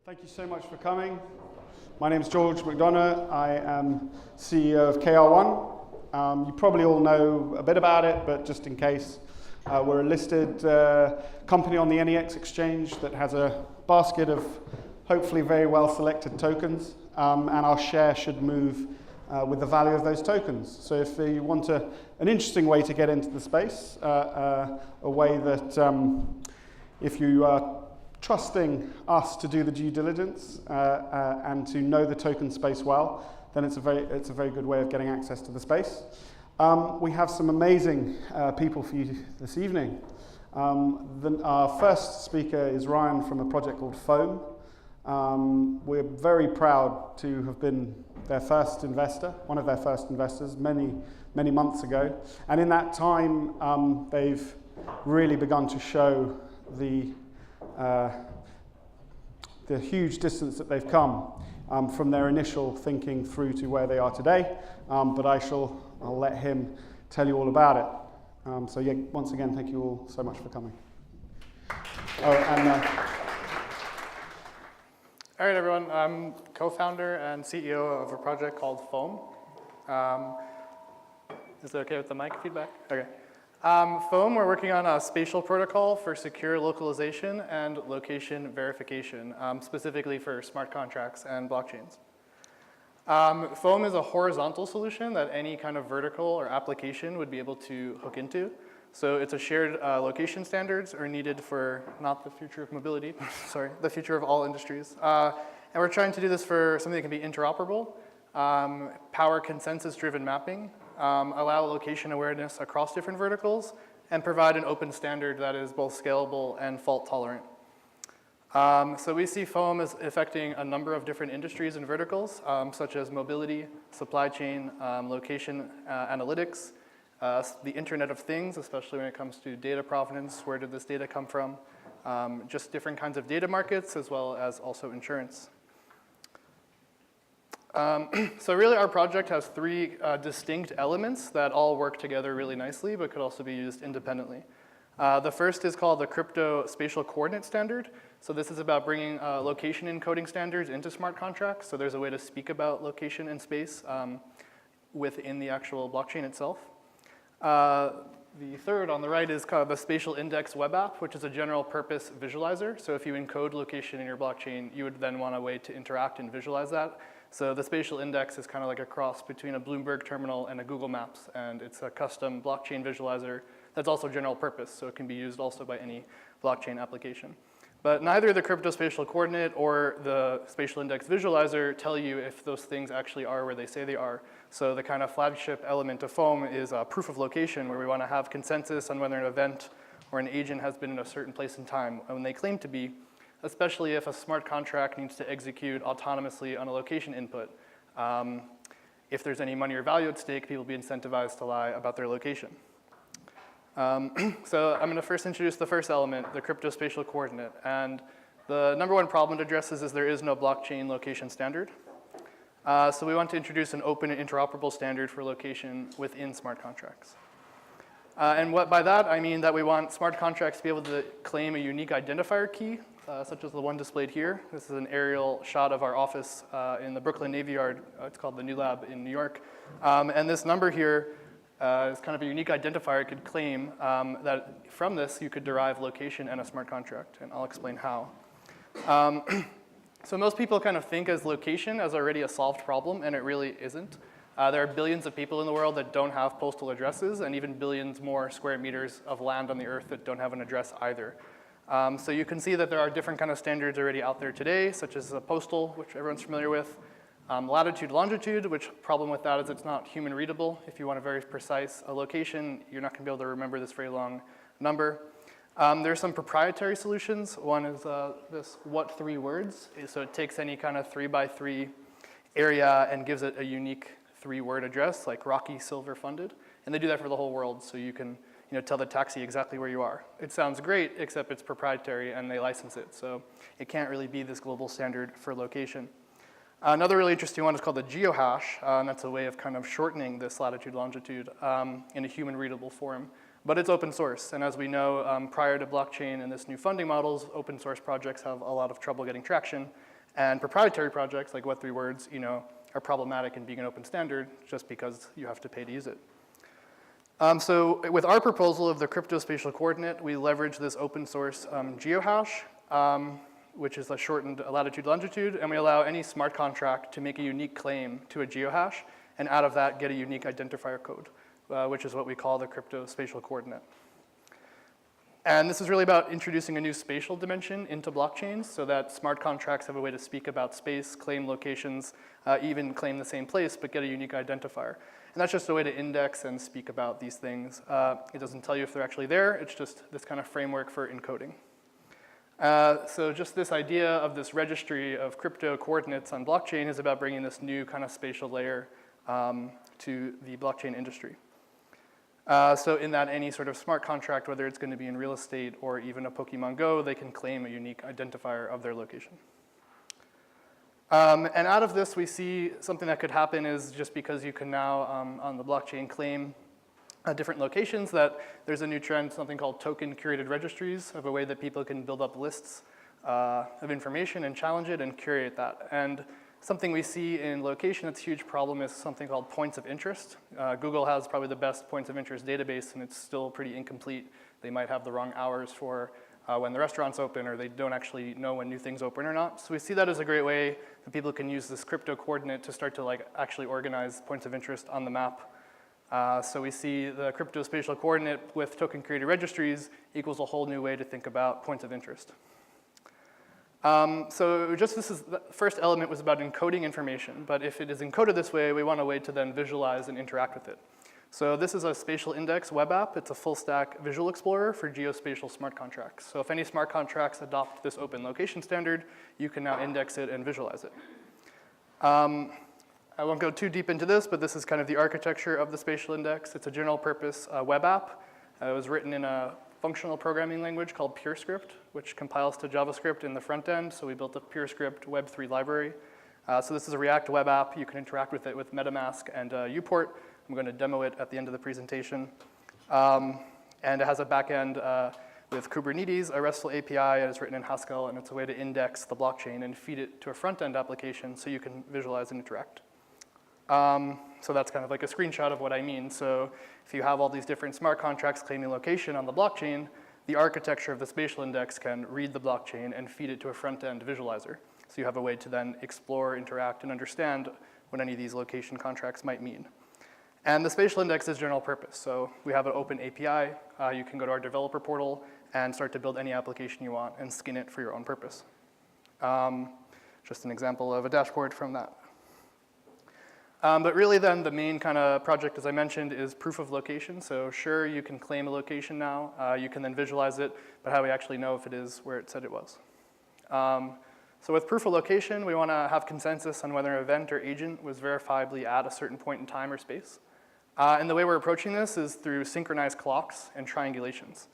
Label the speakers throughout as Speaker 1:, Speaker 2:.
Speaker 1: Thank you so much for coming. My name is George McDonough. I am CEO of KR1. You probably all know a bit about it, but just in case, we're a listed company on the NEX exchange that has a basket of hopefully very well selected tokens, and our share should move with the value of those tokens. So if you want an interesting way to get into the space, a way that if you are trusting us to do the due diligence and to know the token space well, then it's a very good way of getting access to the space. We have some amazing people for you this evening. Our first speaker is Ryan from a project called Foam. We're very proud to have been their first investor, one of their first investors, many months ago. And in that time, they've really begun to show the huge distance that they've come from their initial thinking through to where they are today. But I'll let him tell you all about it. So yeah, once again, thank you all so much for coming.
Speaker 2: All right, everyone. I'm co-founder and CEO of a project called Foam. Is it okay with the mic feedback? Okay. Foam, we're working on a spatial protocol for secure localization and location verification, specifically for smart contracts and blockchains. Foam is a horizontal solution that any kind of vertical or application would be able to hook into. So it's a shared location standards are needed for not the future of mobility, sorry, the future of all industries. And we're trying to do this for something that can be interoperable, power consensus-driven mapping, allow location awareness across different verticals, and provide an open standard that is both scalable and fault tolerant. So we see Foam as affecting a number of different industries and verticals, such as mobility, supply chain, location analytics, the Internet of Things, especially when it comes to data provenance, where did this data come from, just different kinds of data markets, as well as also insurance. So really our project has three distinct elements that all work together really nicely, but could also be used independently. The first is called the Crypto Spatial Coordinate Standard. So this is about bringing location encoding standards into smart contracts. So there's a way to speak about location and space within the actual blockchain itself. The third on the right is called the Spatial Index Web App, which is a general purpose visualizer. So if you encode location in your blockchain, you would then want a way to interact and visualize that. So the spatial index is kind of like a cross between a Bloomberg terminal and a Google Maps, and it's a custom blockchain visualizer that's also general purpose, so it can be used also by any blockchain application. But neither the crypto spatial coordinate or the spatial index visualizer tell you if those things actually are where they say they are. So the kind of flagship element of Foam is a proof of location, where we want to have consensus on whether an event or an agent has been in a certain place and time when they claim to be, especially if a smart contract needs to execute autonomously on a location input. If there's any money or value at stake, people will be incentivized to lie about their location. So I'm going to first introduce the first element, the crypto spatial coordinate. And the number one problem it addresses is there is no blockchain location standard. So we want to introduce an open and interoperable standard for location within smart contracts. And by that, I mean that we want smart contracts to be able to claim a unique identifier key, such as the one displayed here. This is an aerial shot of our office in the Brooklyn Navy Yard. It's called the New Lab in New York. And this number here is kind of a unique identifier it could claim that from this you could derive location and a smart contract, and I'll explain how. So most people kind of think as location as already a solved problem, and it really isn't. There are billions of people in the world that don't have postal addresses, and even billions more square meters of land on the earth that don't have an address either. So you can see that there are different kind of standards already out there today, such as a postal, which everyone's familiar with. Latitude, longitude, which problem with that is it's not human readable. If you want a very precise location, you're not going to be able to remember this very long number. There are some proprietary solutions. One is this what 3 words. So it takes any kind of 3x3 area and gives it a unique 3-word address, like Rocky Silver Funded. And they do that for the whole world, so you can tell the taxi exactly where you are. It sounds great, except it's proprietary and they license it. So it can't really be this global standard for location. Another really interesting one is called the geohash, and that's a way of kind of shortening this latitude, longitude in a human readable form. But it's open source, and as we know, prior to blockchain and this new funding models, open source projects have a lot of trouble getting traction, And proprietary projects like What3 Words, are problematic in being an open standard just because you have to pay to use it. So with our proposal of the cryptospatial coordinate, we leverage this open source geohash, which is a shortened latitude-longitude, and we allow any smart contract to make a unique claim to a geohash, and out of that get a unique identifier code, which is what we call the cryptospatial coordinate. And this is really about introducing a new spatial dimension into blockchains so that smart contracts have a way to speak about space, claim locations, even claim the same place, but get a unique identifier. And that's just a way to index and speak about these things. It doesn't tell you if they're actually there. It's just this kind of framework for encoding. So just this idea of this registry of crypto coordinates on blockchain is about bringing this new kind of spatial layer to the blockchain industry. So in that any sort of smart contract, whether it's going to be in real estate or even a Pokemon Go, they can claim a unique identifier of their location. And out of this, we see something that could happen is just because you can now, on the blockchain, claim different locations, that there's a new trend, something called token curated registries, of a way that people can build up lists of information and challenge it and curate that. And something we see in location that's a huge problem is something called points of interest. Google has probably the best points of interest database, and it's still pretty incomplete. They might have the wrong hours for when the restaurant's open, or they don't actually know when new things open or not. So we see that as a great way that people can use this crypto coordinate to start to actually organize points of interest on the map. So we see the cryptospatial coordinate with token created registries equals a whole new way to think about points of interest. So the first element was about encoding information, but if it is encoded this way, we want a way to then visualize and interact with it. So this is a spatial index web app. It's a full stack visual explorer for geospatial smart contracts. So if any smart contracts adopt this open location standard, you can now index it and visualize it. I won't go too deep into this, but this is kind of the architecture of the spatial index. It's a general purpose web app. It was written in a functional programming language called PureScript, which compiles to JavaScript in the front end. So we built a PureScript Web3 library. So this is a React web app. You can interact with it with MetaMask and Uport. I'm going to demo it at the end of the presentation. And it has a backend with Kubernetes, a RESTful API, and it's written in Haskell, and it's a way to index the blockchain and feed it to a front-end application so you can visualize and interact. So that's kind of like a screenshot of what I mean. So if you have all these different smart contracts claiming location on the blockchain, the architecture of the spatial index can read the blockchain and feed it to a front-end visualizer. So you have a way to then explore, interact, and understand what any of these location contracts might mean. And the spatial index is general purpose. So we have an open API. You can go to our developer portal and start to build any application you want and skin it for your own purpose. Just an example of a dashboard from that. But really then the main kind of project, as I mentioned, is proof of location. So sure, you can claim a location now. You can then visualize it, but how do we actually know if it is where it said it was? So with proof of location, we want to have consensus on whether an event or agent was verifiably at a certain point in time or space. And the way we're approaching this is through synchronized clocks and triangulations.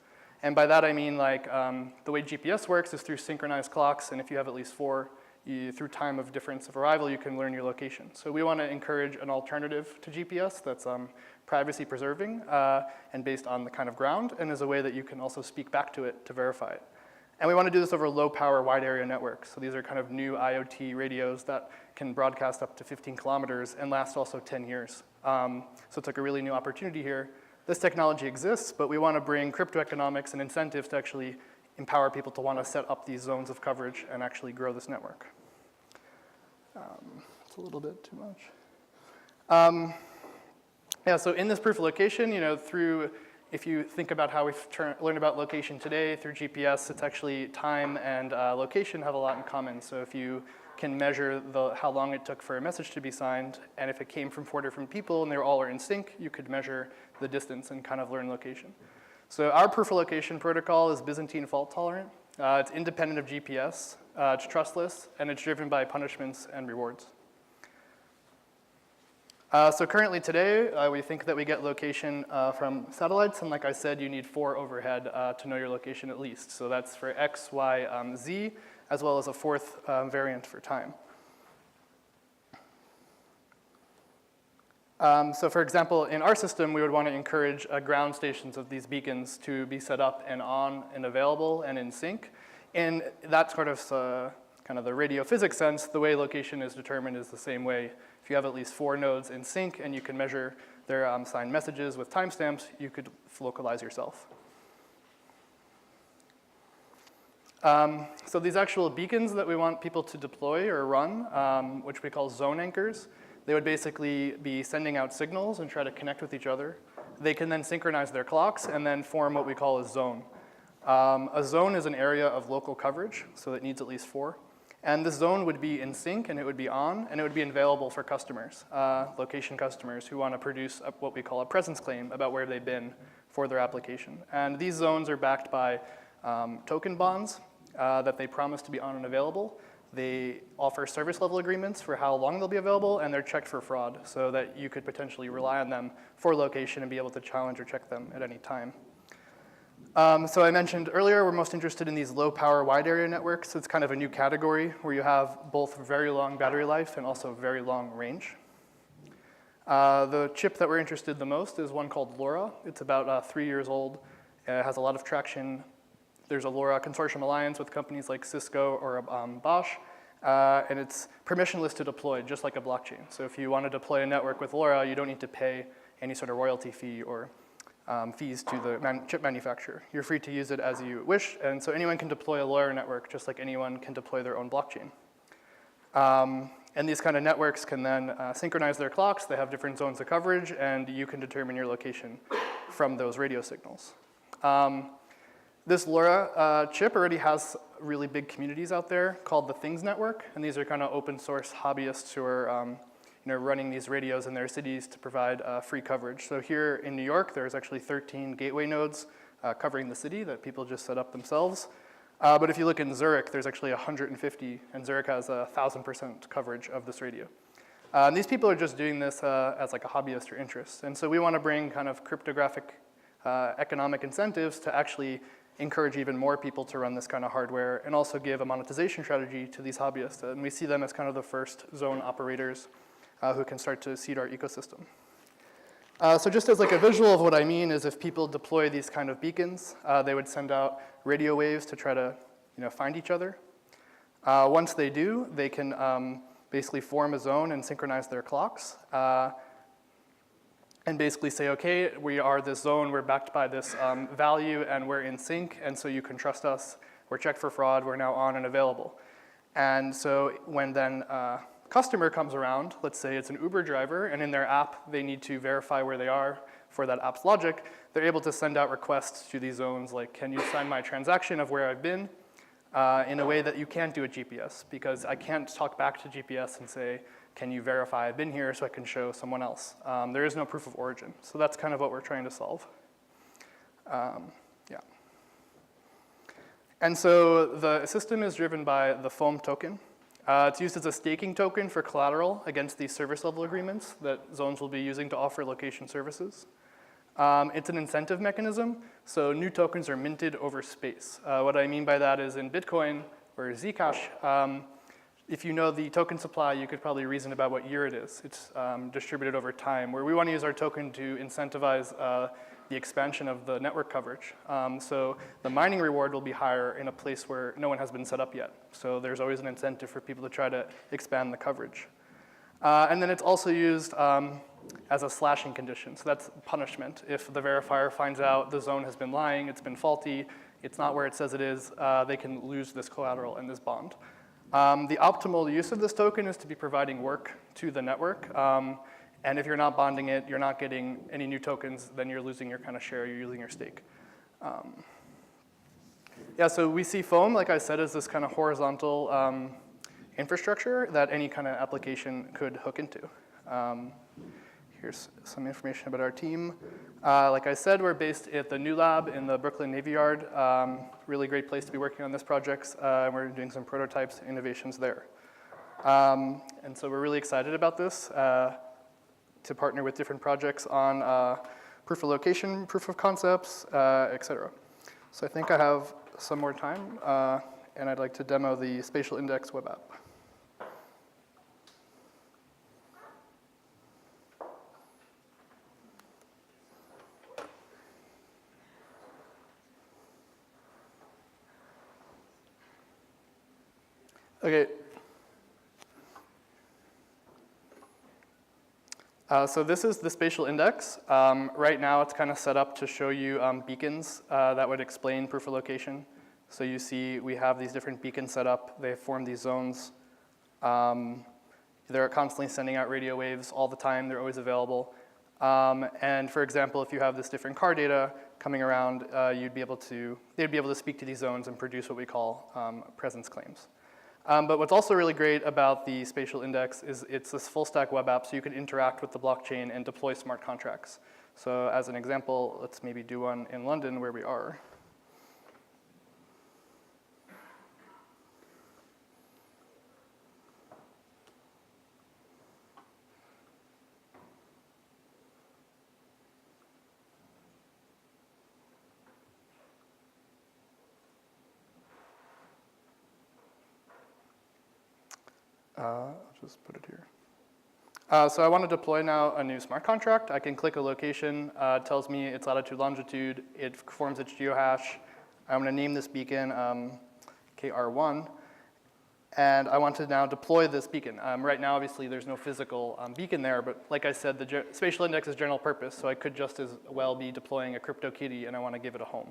Speaker 2: And by that I mean the way GPS works is through synchronized clocks, and if you have at least 4, through time of difference of arrival, you can learn your location. So we want to encourage an alternative to GPS that's privacy preserving and based on the kind of ground, and is a way that you can also speak back to it to verify it. And we want to do this over low power wide area networks. So these are kind of new IoT radios that can broadcast up to 15 kilometers and last also 10 years. So it's like a really new opportunity here. This technology exists, but we want to bring crypto economics and incentives to actually empower people to want to set up these zones of coverage and actually grow this network. It's a little bit too much. Yeah, so in this proof of location, if you think about how we've learned about location today through GPS, it's actually time and location have a lot in common. So if you can measure how long it took for a message to be signed, and if it came from 4 different people and they all are in sync, you could measure the distance and kind of learn location. So our proof of location protocol is Byzantine fault tolerant. It's independent of GPS, it's trustless, and it's driven by punishments and rewards. So currently today, we think that we get location from satellites, and like I said, you need 4 overhead to know your location at least. So that's for X, Y, Z, as well as a 4th variant for time. So for example, in our system, we would want to encourage ground stations of these beacons to be set up and on and available and in sync. And that sort of kind of the radio physics sense, the way location is determined is the same way. If you have at least 4 nodes in sync and you can measure their signed messages with timestamps, you could localize yourself. So these actual beacons that we want people to deploy or run, which we call zone anchors, they would basically be sending out signals and try to connect with each other. They can then synchronize their clocks and then form what we call a zone. A zone is an area of local coverage, so it needs at least 4. And this zone would be in sync, and it would be on, and it would be available for customers, location customers who want to produce what we call a presence claim about where they've been for their application. And these zones are backed by token bonds that they promise to be on and available. They offer service level agreements for how long they'll be available, and they're checked for fraud so that you could potentially rely on them for location and be able to challenge or check them at any time. So I mentioned earlier, we're most interested in these low power wide area networks. It's kind of a new category where you have both very long battery life and also very long range. The chip that we're interested the most is one called LoRa. It's about 3 years old. It has a lot of traction. There's a LoRa consortium alliance with companies like Cisco or Bosch, and it's permissionless to deploy, just like a blockchain. So if you want to deploy a network with LoRa, you don't need to pay any sort of royalty fee or fees to the chip manufacturer. You're free to use it as you wish, and so anyone can deploy a LoRa network just like anyone can deploy their own blockchain. And these kind of networks can then synchronize their clocks. They have different zones of coverage, and you can determine your location from those radio signals. This LoRa chip already has really big communities out there called the Things Network, and these are kind of open source hobbyists who are running these radios in their cities to provide free coverage. So here in New York, there's actually 13 gateway nodes covering the city that people just set up themselves. But if you look in Zurich, there's actually 150, and Zurich has 1,000% coverage of this radio. And these people are just doing this as like a hobbyist or interest. And so we want to bring kind of cryptographic economic incentives to actually encourage even more people to run this kind of hardware and also give a monetization strategy to these hobbyists. And we see them as kind of the first zone operators who can start to seed our ecosystem. So just as like a visual of what I mean is if people deploy these kind of beacons, they would send out radio waves to try to find each other. Once they do, they can basically form a zone and synchronize their clocks. And basically say, okay, we are this zone, we're backed by this value, and we're in sync, and so you can trust us. We're checked for fraud, we're now on and available. And so when then a customer comes around, let's say it's an Uber driver, and in their app, they need to verify where they are for that app's logic, they're able to send out requests to these zones like, can you sign my transaction of where I've been in a way that you can't do at GPS, because I can't talk back to GPS and say, can you verify I've been here so I can show someone else? There is no proof of origin. So that's kind of what we're trying to solve. Yeah. And so the system is driven by the Foam token. It's used as a staking token for collateral against these service level agreements that zones will be using to offer location services. It's an incentive mechanism, so new tokens are minted over space. What I mean by that is in Bitcoin or Zcash, if you know the token supply, you could probably reason about what year it is. It's distributed over time, where we want to use our token to incentivize the expansion of the network coverage. So the mining reward will be higher in a place where no one has been set up yet. So there's always an incentive for people to try to expand the coverage. And then it's also used as a slashing condition. So that's punishment. If the verifier finds out the zone has been lying, it's been faulty, it's not where it says it is, they can lose this collateral and this bond. The optimal use of this token is to be providing work to the network. And if you're not bonding it, you're not getting any new tokens, then you're losing your kind of share, you're losing your stake. Yeah, so we see Foam, like I said, as this kind of horizontal infrastructure that any kind of application could hook into. Here's some information about our team. Like I said, we're based at the New Lab in the Brooklyn Navy Yard. Really great place to be working on this project. We're doing some prototypes, innovations there. And so we're really excited about this to partner with different projects on proof of location, proof of concepts, et cetera. So I think I have some more time, and I'd like to demo the Spatial Index web app. Okay. So this is the spatial index. Right now it's kind of set up to show you beacons that would explain proof of location. So you see we have these different beacons set up. They form these zones. They're constantly sending out radio waves all the time. They're always available. And for example, if you have this different car data coming around, they'd be able to speak to these zones and produce what we call presence claims. But what's also really great about the spatial index is it's this full stack web app, so you can interact with the blockchain and deploy smart contracts. So as an example, let's maybe do one in London where we are. I'll just put it here. So I want to deploy now a new smart contract. I can click a location, tells me its latitude, longitude, it forms its geohash. I'm going to name this beacon KR1, and I want to now deploy this beacon. Right now, obviously, there's no physical beacon there, but like I said, the spatial index is general purpose, so I could just as well be deploying a CryptoKitty, and I want to give it a home.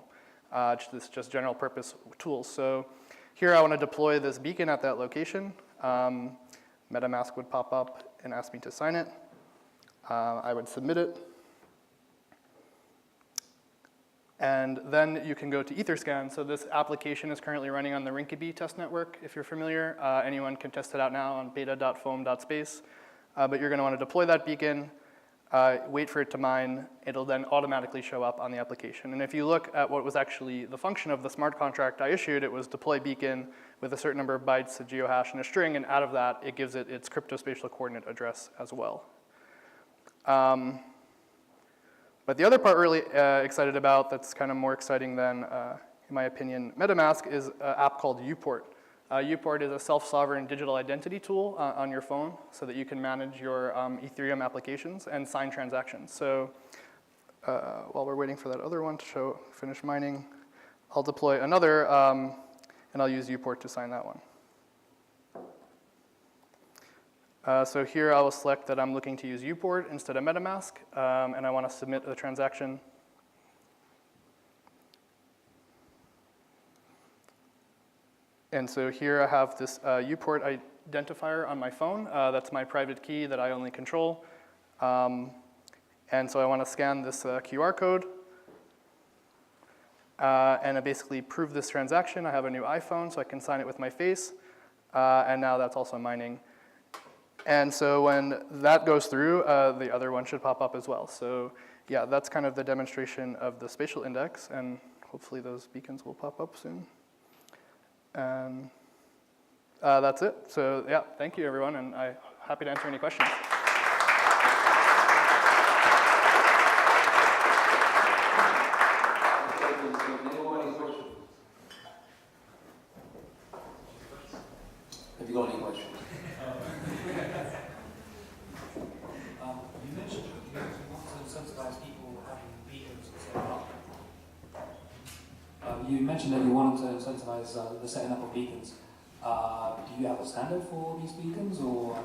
Speaker 2: It's just general purpose tools. So here I want to deploy this beacon at that location. MetaMask would pop up and ask me to sign it. I would submit it. And then you can go to Etherscan. So this application is currently running on the Rinkeby test network, if you're familiar. Anyone can test it out now on beta.foam.space. But you're going to want to deploy that beacon, wait for it to mine. It'll then automatically show up on the application. And if you look at what was actually the function of the smart contract I issued, it was deploy beacon with a certain number of bytes of geohash and a string, and out of that, it gives it its cryptospatial coordinate address as well. But the other part we're really excited about that's kind of more exciting than, in my opinion, MetaMask is an app called Uport. Uport is a self-sovereign digital identity tool on your phone so that you can manage your Ethereum applications and sign transactions. So while we're waiting for that other one to finish mining, I'll deploy another, and I'll use Uport to sign that one. So here I will select that I'm looking to use Uport instead of MetaMask, and I want to submit a transaction. And so here I have this Uport identifier on my phone. That's my private key that I only control. And so I want to scan this QR code. And I basically prove this transaction. I have a new iPhone, so I can sign it with my face. And now that's also mining. And so when that goes through, the other one should pop up as well. So yeah, that's kind of the demonstration of the spatial index. And hopefully those beacons will pop up soon. And that's it. So yeah, thank you everyone, and I'm happy to answer any questions.
Speaker 3: Have you got any questions?
Speaker 4: You mentioned you want to incentivize people having beacons and setting up. You mentioned that you wanted to incentivize the setting up of beacons. Do you have a standard for these beacons, or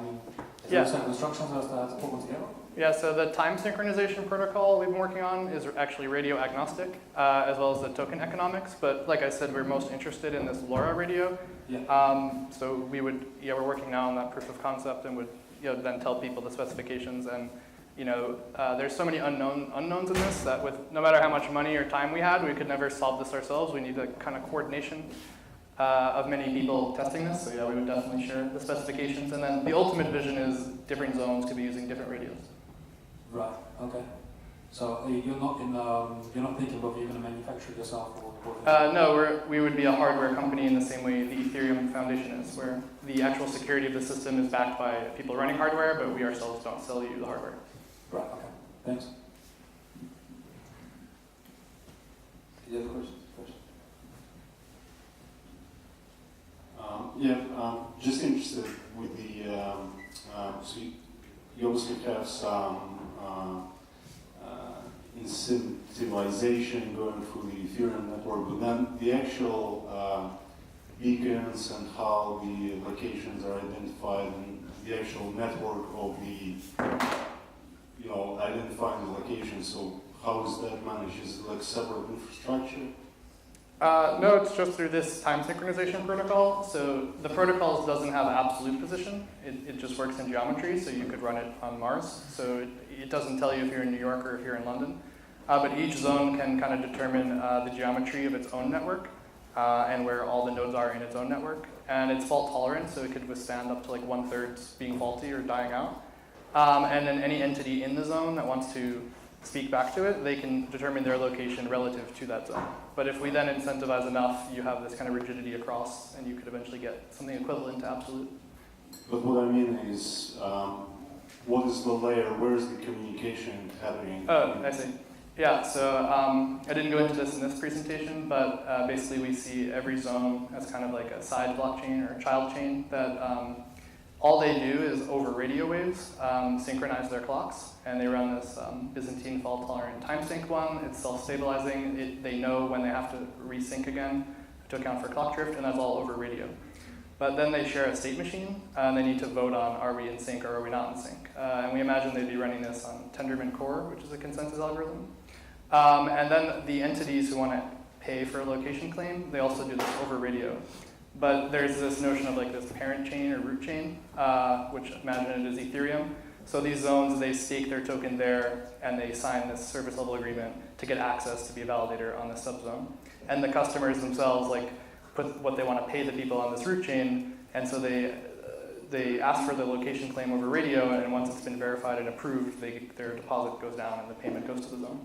Speaker 4: is there a set of instructions as to put them together?
Speaker 2: Yeah, so the time synchronization protocol we've been working on is actually radio agnostic, as well as the token economics. But like I said, we're most interested in this LoRa radio.
Speaker 4: Yeah.
Speaker 2: So we're working now on that proof of concept, and would then tell people the specifications. And there's so many unknowns in this that with no matter how much money or time we had, we could never solve this ourselves. We need a kind of coordination of many people testing this. So yeah, we would definitely share the specifications. And then the ultimate vision is different zones could be using different radios.
Speaker 4: Right. Okay. So you're not thinking about you're going to manufacture it yourself, or
Speaker 2: no, we would be a hardware company in the same way the Ethereum Foundation is, where the actual security of the system is backed by people running hardware, but we ourselves don't sell you the hardware.
Speaker 4: Right. Okay. Thanks.
Speaker 3: Any other questions?
Speaker 5: Just interested with the, so you obviously have some incentivization going through the Ethereum network, but then the actual beacons and how the locations are identified and the actual network of the, identifying the location. So how is that managed? Is it like separate infrastructure?
Speaker 2: No, it's just through this time synchronization protocol. So the protocol doesn't have absolute position. It just works in geometry, so you could run it on Mars. So it doesn't tell you if you're in New York or if you're in London. But each zone can kind of determine the geometry of its own network and where all the nodes are in its own network. And it's fault tolerant, so it could withstand up to like 1/3 being faulty or dying out. And then any entity in the zone that wants to speak back to it, they can determine their location relative to that zone. But if we then incentivize enough, you have this kind of rigidity across, and you could eventually get something equivalent to absolute.
Speaker 5: But what I mean is, what is the layer? Where is the communication happening?
Speaker 2: Oh, I see. Yeah, so I didn't go into this in this presentation, but basically we see every zone as kind of like a side blockchain or a child chain that all they do is over radio waves synchronize their clocks, and they run this Byzantine fault-tolerant time sync one. It's self-stabilizing. They know when they have to resync again to account for clock drift, and that's all over radio. But then they share a state machine, and they need to vote on are we in sync or are we not in sync. And we imagine they'd be running this on Tendermint Core, which is a consensus algorithm. And then the entities who want to pay for a location claim, they also do this over radio. But there's this notion of like this parent chain or root chain, which imagine it is Ethereum. So these zones, they stake their token there, and they sign this service level agreement to get access to be a validator on this subzone. And the customers themselves like put what they want to pay the people on this root chain, and so they ask for the location claim over radio, and once it's been verified and approved, their deposit goes down and the payment goes to the zone.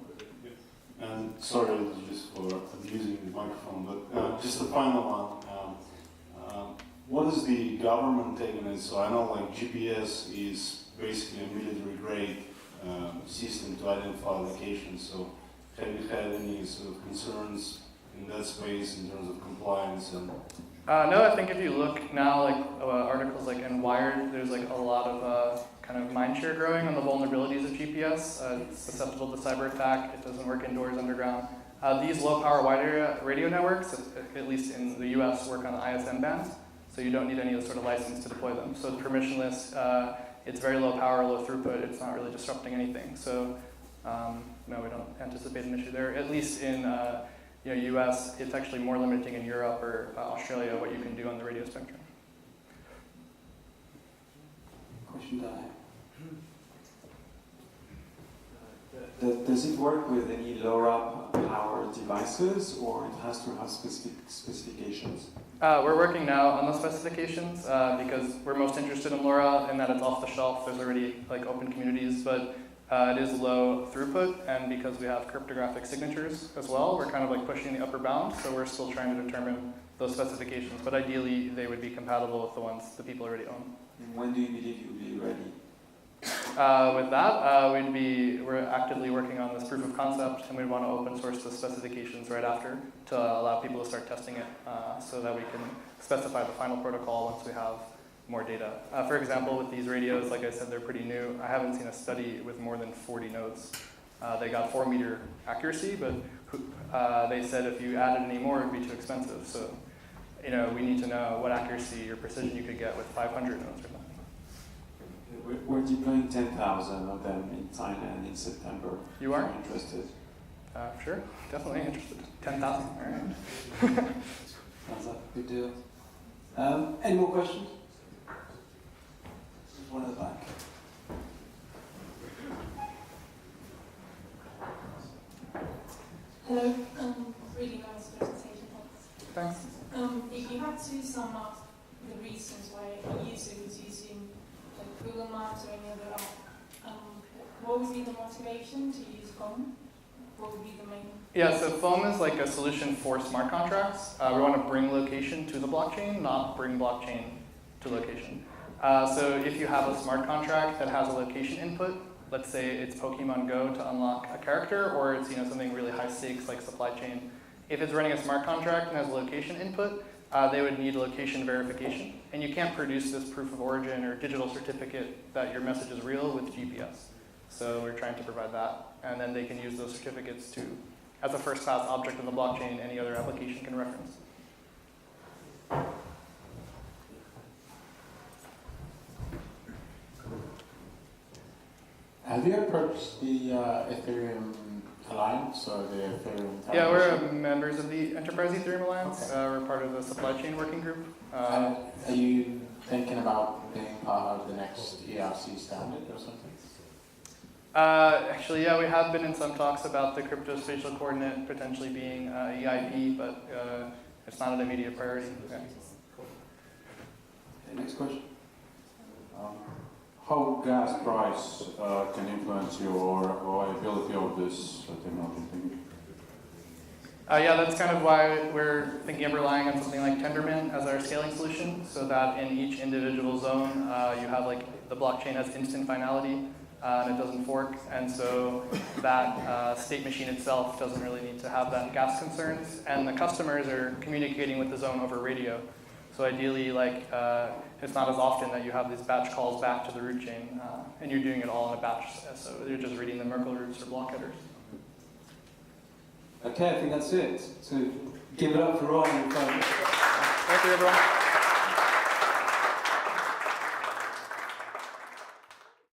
Speaker 5: And sorry just for abusing the microphone, but just the final one. What is the government take on it? So I know like GPS is basically a military grade system to identify locations. So have you had any sort of concerns in that space in terms of compliance and?
Speaker 2: No, I think if you look now, like articles like in Wired, there's like a lot of kind of mindshare growing on the vulnerabilities of GPS. It's susceptible to cyber attack. It doesn't work indoors, underground. These low power wide area radio networks, at least in the US, work on ISM bands. So you don't need any sort of license to deploy them. So it's permissionless. It's very low power, low throughput. It's not really disrupting anything. So no, we don't anticipate an issue there. At least in US, it's actually more limiting in Europe or Australia what you can do on the radio spectrum.
Speaker 3: Question time.
Speaker 6: Does it work with any LoRa powered devices, or it has to have specific specifications?
Speaker 2: We're working now on the specifications because we're most interested in LoRa in that it's off the shelf. There's already like open communities, but it is low throughput, and because we have cryptographic signatures as well, we're kind of like pushing the upper bound. So we're still trying to determine those specifications, but ideally they would be compatible with the ones the people already own.
Speaker 6: And when do you believe you'll be ready?
Speaker 2: With that, we're actively working on this proof of concept, and we'd want to open source the specifications right after to allow people to start testing it so that we can specify the final protocol once we have more data. For example, with these radios, like I said, they're pretty new. I haven't seen a study with more than 40 nodes. They got 4-meter accuracy, but they said if you added any more, it'd be too expensive. So, we need to know what accuracy or precision you could get with 500 nodes or something.
Speaker 6: We're deploying 10,000 of them in Thailand in September.
Speaker 2: You are?
Speaker 6: If you're interested.
Speaker 2: Sure, definitely interested. 10,000, all right.
Speaker 3: Thumbs up. Good deal. Any more questions? There's one at the back.
Speaker 7: Hello, really nice presentation, thanks.
Speaker 2: Thanks.
Speaker 7: If you had to sum up the reasons why a user was using like Google Maps or any other app, what would be the motivation to use Foam? What would be the main?
Speaker 2: Yeah, so Foam is like a solution for smart contracts. We want to bring location to the blockchain, not bring blockchain to location. So if you have a smart contract that has a location input, let's say it's Pokemon Go to unlock a character, or it's something really high stakes like supply chain. If it's running a smart contract and has a location input, they would need location verification. And you can't produce this proof of origin or digital certificate that your message is real with GPS. So we're trying to provide that. And then they can use those certificates to, as a first-class object in the blockchain, any other application can reference.
Speaker 8: Have you approached the Ethereum Alliance or the Ethereum Foundation?
Speaker 2: Yeah, we're members of the Enterprise Ethereum Alliance.
Speaker 8: Okay.
Speaker 2: We're part of the supply chain working group.
Speaker 8: Are you thinking about being part of the next ERC standard or something?
Speaker 2: Actually, yeah, we have been in some talks about the crypto spatial coordinate potentially being EIP, but it's not an immediate priority. Yeah.
Speaker 3: Okay, next question.
Speaker 9: How gas price can influence your viability of this technology?
Speaker 2: Yeah, that's kind of why we're thinking of relying on something like Tendermint as our scaling solution, so that in each individual zone, you have like the blockchain has instant finality and it doesn't fork, and so that state machine itself doesn't really need to have that gas concerns, and the customers are communicating with the zone over radio. So ideally, like it's not as often that you have these batch calls back to the root chain, and you're doing it all in a batch, so you're just reading the Merkle roots or block headers.
Speaker 3: Okay, I think that's it. So give it up for Ryan.
Speaker 2: Thank you, everyone.